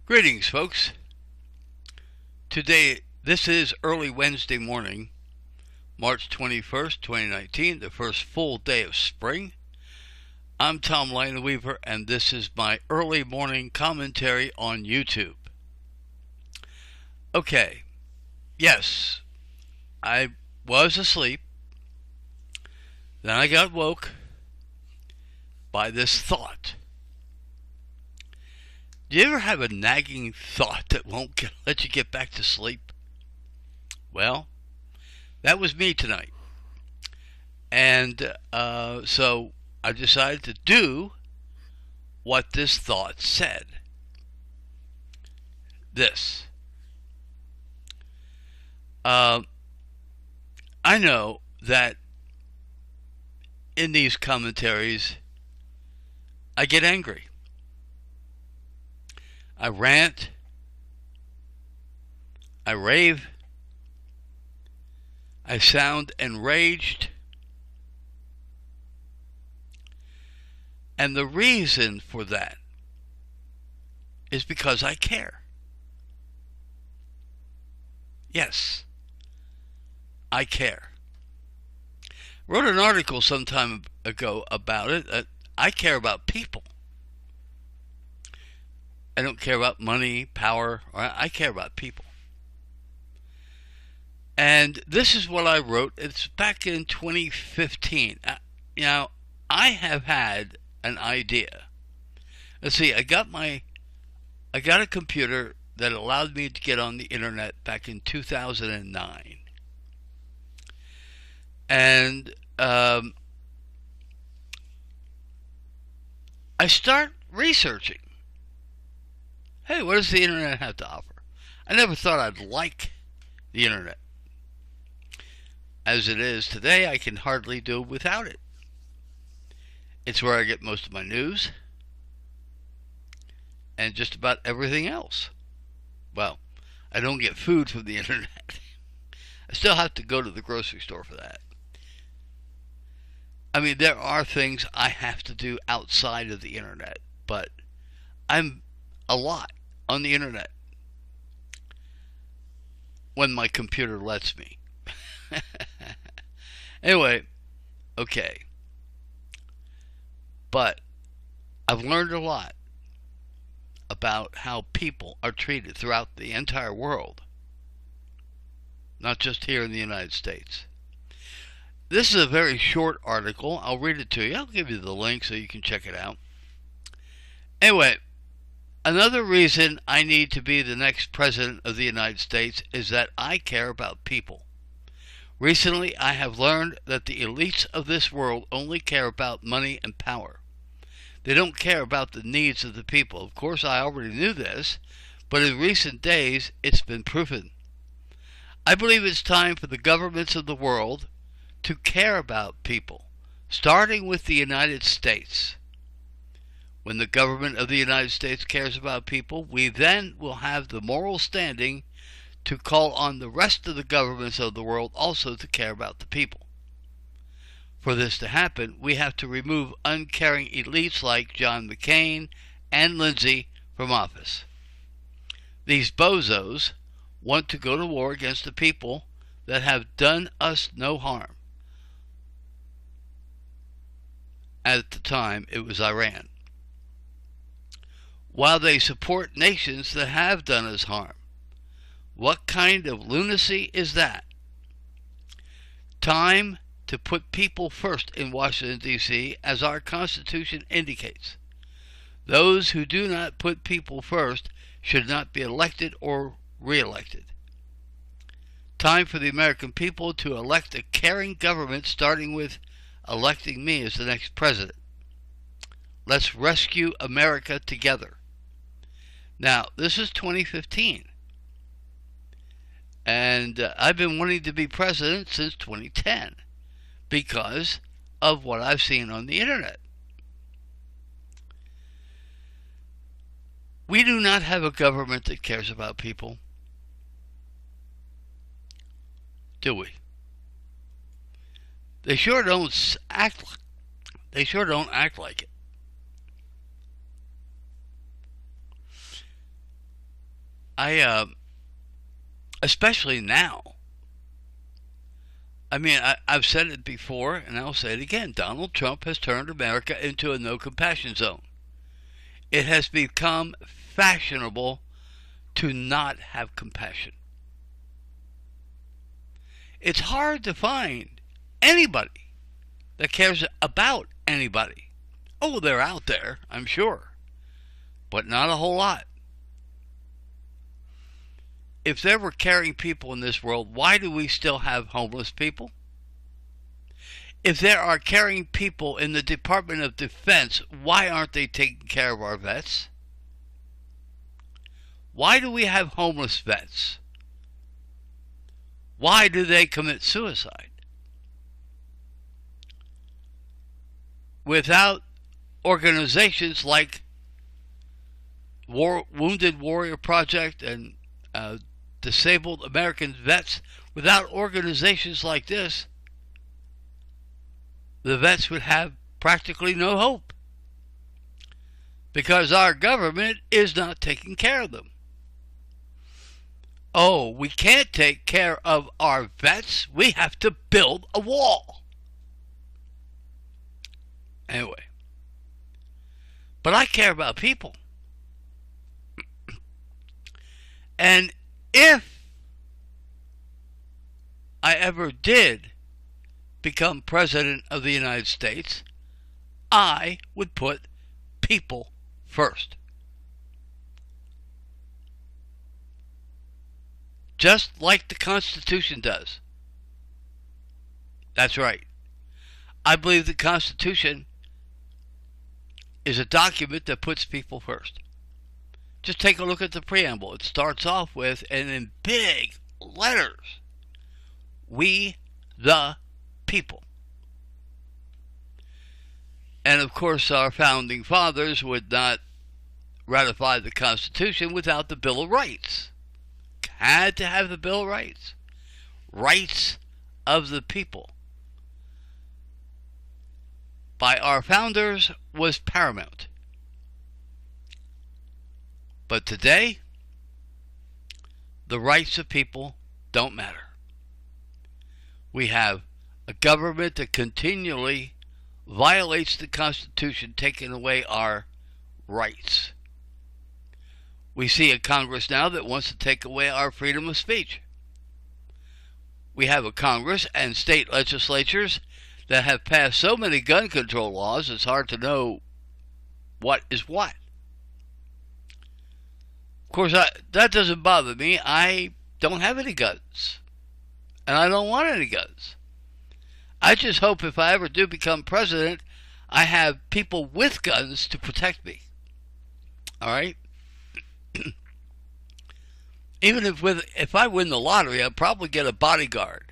Greetings, folks. Today, this is early Wednesday morning, March 21st, 2019, the first full day of spring. I'm Tom Lineweaver, and this is my early morning commentary on YouTube. Okay, yes, I was asleep. Then I got woke by this thought. Do you ever have a nagging thought that won't let you get back to sleep? Well, that was me tonight. And so I decided to do what this thought said. This. I know that in these commentaries, I get angry. I rant, I rave, I sound enraged, and the reason for that is because I care. Yes, I care. I wrote an article some time ago about it. I care about people. I don't care about money, power, I care about people. And this is what I wrote. It's back in 2015. Now, I have had an idea. Let's see, I got a computer that allowed me to get on the internet back in 2009. And I start researching. Hey, what does the internet have to offer? I never thought I'd like the internet. As it is today, I can hardly do without it. It's where I get most of my news and just about everything else. Well, I don't get food from the internet. I still have to go to the grocery store for that. I mean, there are things I have to do outside of the internet, but I'm a lot on the internet when my computer lets me. Anyway, okay. But I've learned a lot about how people are treated throughout the entire world, not just here in the United States. This is a very short article. I'll read it to you. I'll give you the link so you can check it out. Anyway, another reason I need to be the next president of the United States is that I care about people. Recently, I have learned that the elites of this world only care about money and power. They don't care about the needs of the people. Of course, I already knew this, but in recent days, it's been proven. I believe it's time for the governments of the world to care about people, starting with the United States. When the government of the United States cares about people, we then will have the moral standing to call on the rest of the governments of the world also to care about the people. For this to happen, we have to remove uncaring elites like John McCain and Lindsay from office. These bozos want to go to war against the people that have done us no harm. At the time, it was Iran. While they support nations that have done us harm. What kind of lunacy is that? Time to put people first in Washington, D.C., as our Constitution indicates. Those who do not put people first should not be elected or re-elected. Time for the American people to elect a caring government, starting with electing me as the next president. Let's rescue America together. Now, this is 2015. And I've been wanting to be president since 2010 because of what I've seen on the internet. We do not have a government that cares about people, do we? They sure don't act like it. especially now. I mean, I've said it before, and I'll say it again. Donald Trump has turned America into a no compassion zone. It has become fashionable to not have compassion. It's hard to find anybody that cares about anybody. Oh, they're out there, I'm sure, but not a whole lot. If there were caring people in this world, why do we still have homeless people? If there are caring people in the Department of Defense, why aren't they taking care of our vets? Why do we have homeless vets? Why do they commit suicide? Without organizations like Wounded Warrior Project and Disabled American Vets, without organizations like this, the vets would have practically no hope because our government is not taking care of them. Oh, we can't take care of our vets. We have to build a wall. Anyway, but I care about people. And if I ever did become president of the United States, I would put people first. Just like the Constitution does. That's right. I believe the Constitution is a document that puts people first. Just take a look at the preamble. It starts off with, and in big letters, we the people. And of course, our founding fathers would not ratify the Constitution without the Bill of Rights. Had to have the Bill of Rights. Rights of the people. By our founders was paramount. But today, the rights of people don't matter. We have a government that continually violates the Constitution, taking away our rights. We see a Congress now that wants to take away our freedom of speech. We have a Congress and state legislatures that have passed so many gun control laws, it's hard to know what is what. Of course, that doesn't bother me. I don't have any guns. And I don't want any guns. I just hope if I ever do become president, I have people with guns to protect me. All right? Even if I win the lottery, I'll probably get a bodyguard.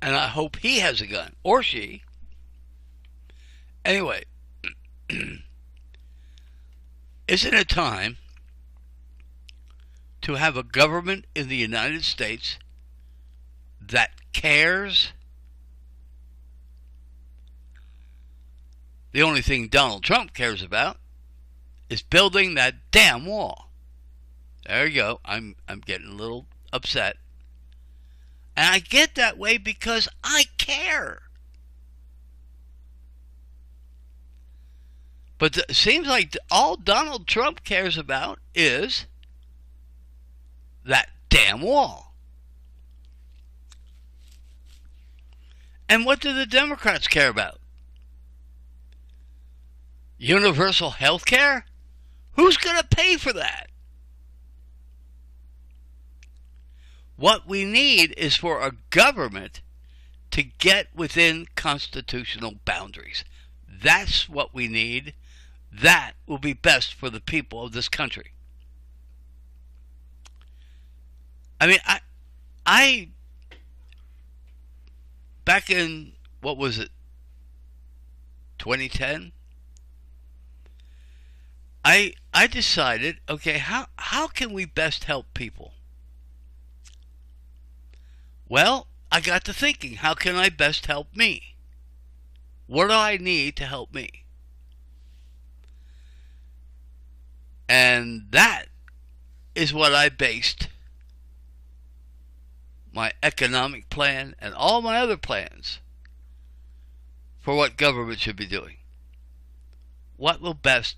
And I hope he has a gun. Or she. Anyway. Isn't it time to have a government in the United States that cares? The only thing Donald Trump cares about is building that damn wall. There you go. I'm getting a little upset. And I get that way because I care. But it seems like all Donald Trump cares about is that damn wall. And what do the Democrats care about? Universal health care? Who's going to pay for that? What we need is for a government to get within constitutional boundaries. That's what we need. That will be best for the people of this country. I mean, I back in, what was it, 2010? I decided, okay, how can we best help people? Well, I got to thinking, how can I best help me? What do I need to help me? And that is what I based my economic plan and all my other plans for what government should be doing. What will best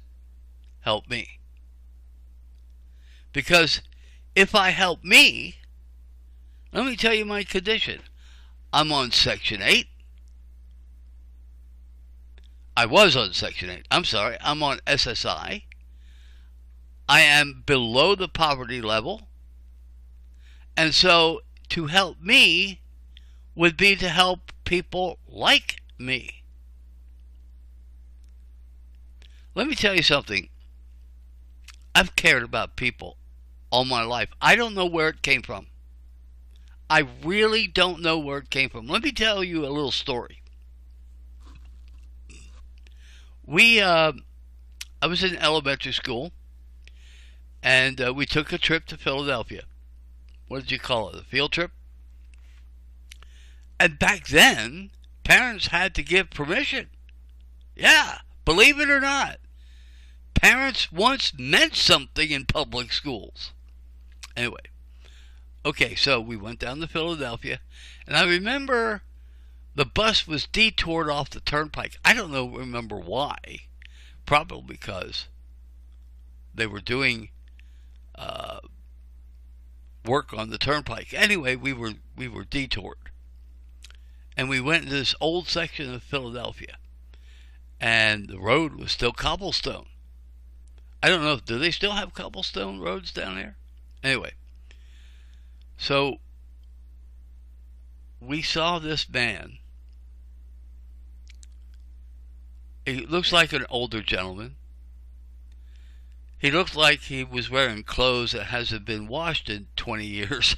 help me? Because if I help me, let me tell you my condition. I'm on Section 8. I was on Section 8. I'm sorry. I'm on SSI. I am below the poverty level. And so to help me would be to help people like me. Let me tell you something. I've cared about people all my life. I don't know where it came from. I really don't know where it came from. Let me tell you a little story. I was in elementary school, and we took a trip to Philadelphia. What did you call it? A field trip? And back then, parents had to give permission. Yeah, believe it or not. Parents once meant something in public schools. Anyway, okay, so we went down to Philadelphia, and I remember the bus was detoured off the turnpike. I don't remember why. Probably because they were doing work on the turnpike. Anyway, we were detoured, and we went into this old section of Philadelphia, and the road was still cobblestone. I don't know, do they still have cobblestone roads down there? Anyway, so we saw this man. He looks like an older gentleman. He looked like he was wearing clothes that hasn't been washed in 20 years.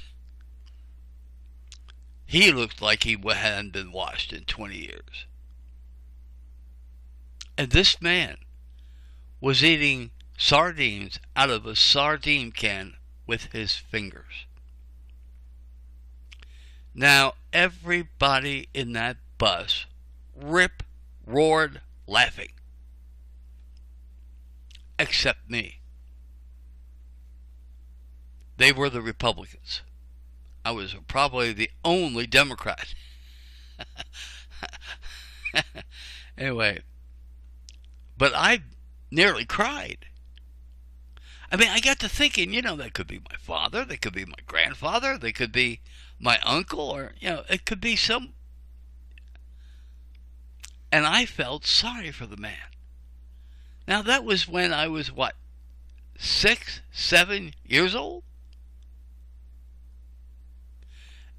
He looked like he hadn't been washed in 20 years. And this man was eating sardines out of a sardine can with his fingers. Now, everybody in that bus roared laughing. Except me. They were the Republicans. I was probably the only Democrat. Anyway, but I nearly cried. I mean, I got to thinking, that could be my father, that could be my grandfather, that could be my uncle, or, it could be some. And I felt sorry for the man. Now, that was when I was, 6, 7 years old?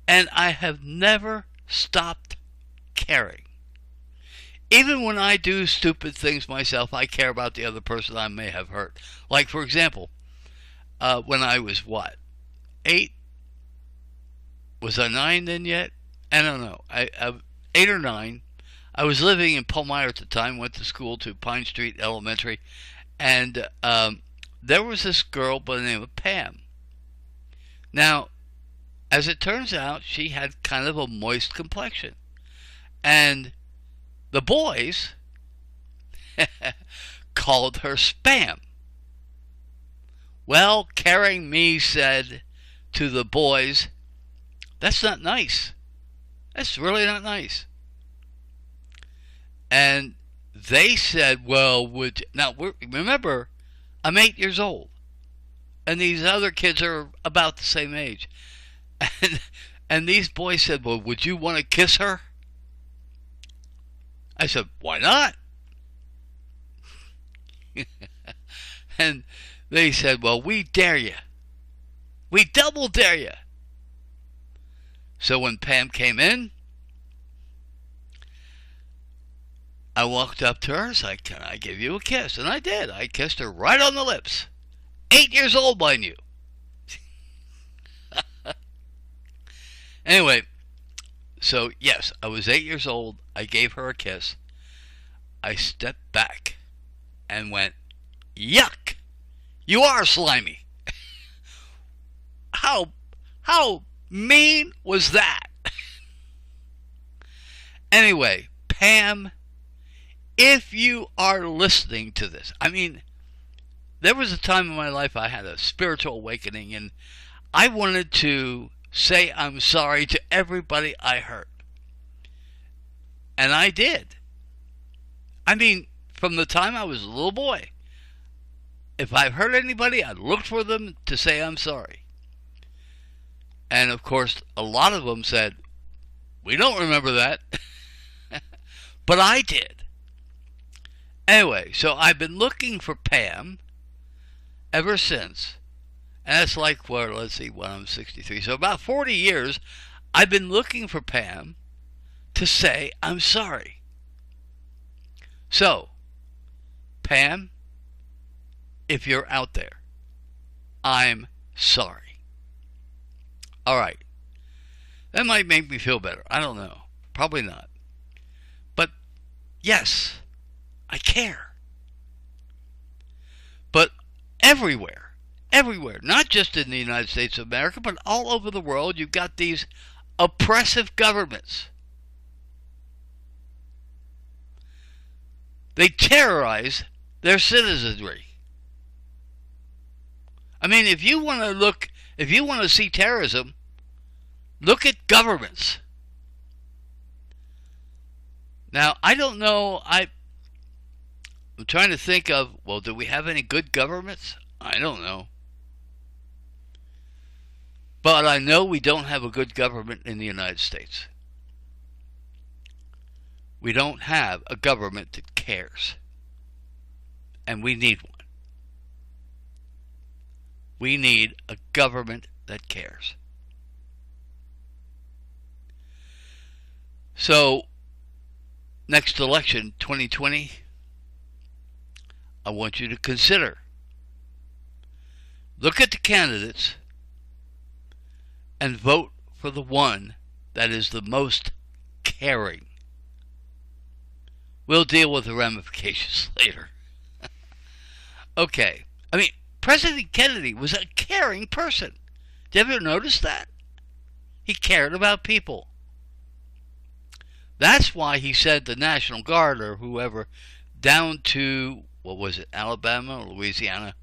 And I have never stopped caring. Even when I do stupid things myself, I care about the other person I may have hurt. Like, for example, when I was 8? Was I 9 then yet? I don't know. I 8 or 9. I was living in Palmyra at the time, went to school to Pine Street Elementary, and there was this girl by the name of Pam. Now, as it turns out, she had kind of a moist complexion. And the boys called her Spam. Well, Caring Me said to the boys, that's not nice. That's really not nice. And they said, well, remember, I'm 8 years old. And these other kids are about the same age. And these boys said, well, would you want to kiss her? I said, why not? And they said, well, we dare you. We double dare you. So when Pam came in, I walked up to her and said, can I give you a kiss? And I did. I kissed her right on the lips. 8 years old, mind you. Anyway, so yes, I was 8 years old. I gave her a kiss. I stepped back and went, yuck, you are slimy. How mean was that? Anyway, Pam, if you are listening to this, I mean, there was a time in my life I had a spiritual awakening, and I wanted to say I'm sorry to everybody I hurt. And I did. I mean, from the time I was a little boy, if I hurt anybody, I looked for them to say I'm sorry. And of course, a lot of them said, we don't remember that. But I did. Anyway, so I've been looking for Pam ever since. And that's like, well, let's see, when I'm 63. So about 40 years, I've been looking for Pam to say I'm sorry. So, Pam, if you're out there, I'm sorry. All right. That might make me feel better. I don't know. Probably not. But yes, I care. But everywhere, not just in the United States of America, but all over the world, you've got these oppressive governments. They terrorize their citizenry. I mean, if you want to see terrorism, look at governments. Now, I don't know, I'm trying to think of, well, do we have any good governments? I don't know. But I know we don't have a good government in the United States. We don't have a government that cares. And we need one. We need a government that cares. So, next election, 2020, I want you to consider. Look at the candidates and vote for the one that is the most caring. We'll deal with the ramifications later. Okay. I mean, President Kennedy was a caring person. Did you ever notice that? He cared about people. That's why he sent the National Guard or whoever down to, what was it, Alabama or Louisiana,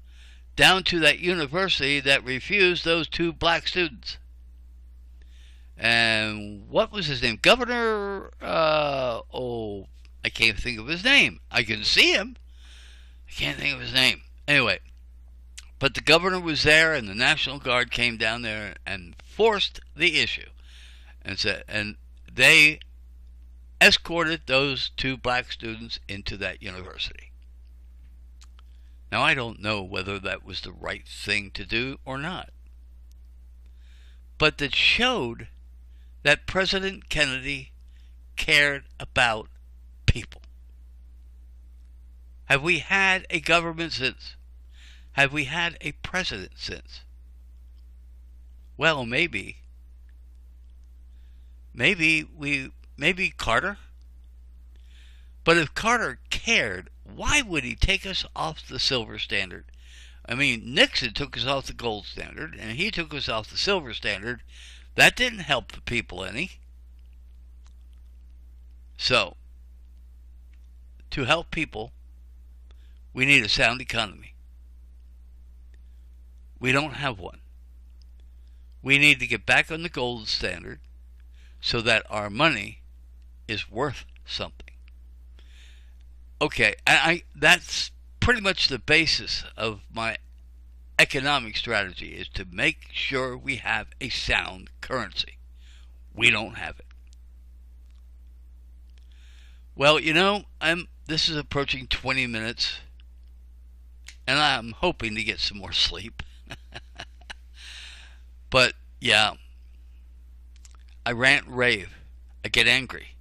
down to that university that refused those 2 black students. And what was his name? Governor, I can't think of his name. I can see him. I can't think of his name. Anyway, but the governor was there, and the National Guard came down there and forced the issue, and they escorted those 2 black students into that university. Now, I don't know whether that was the right thing to do or not, but that showed that President Kennedy cared about people. Have we had a government since? Have we had a president since? Well, maybe. Maybe Carter. But if Carter cared, why would he take us off the silver standard? I mean, Nixon took us off the gold standard, and he took us off the silver standard. That didn't help the people any. So, to help people, we need a sound economy. We don't have one. We need to get back on the gold standard so that our money is worth something. Okay, that's pretty much the basis of my economic strategy, is to make sure we have a sound currency. We don't have it. Well, this is approaching 20 minutes, and I'm hoping to get some more sleep. But, yeah, I rant, rave, I get angry,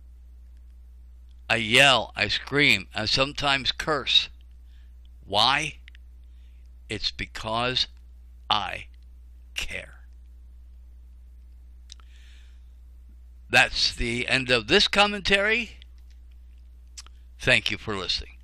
I yell, I scream, I sometimes curse. Why? It's because I care. That's the end of this commentary. Thank you for listening.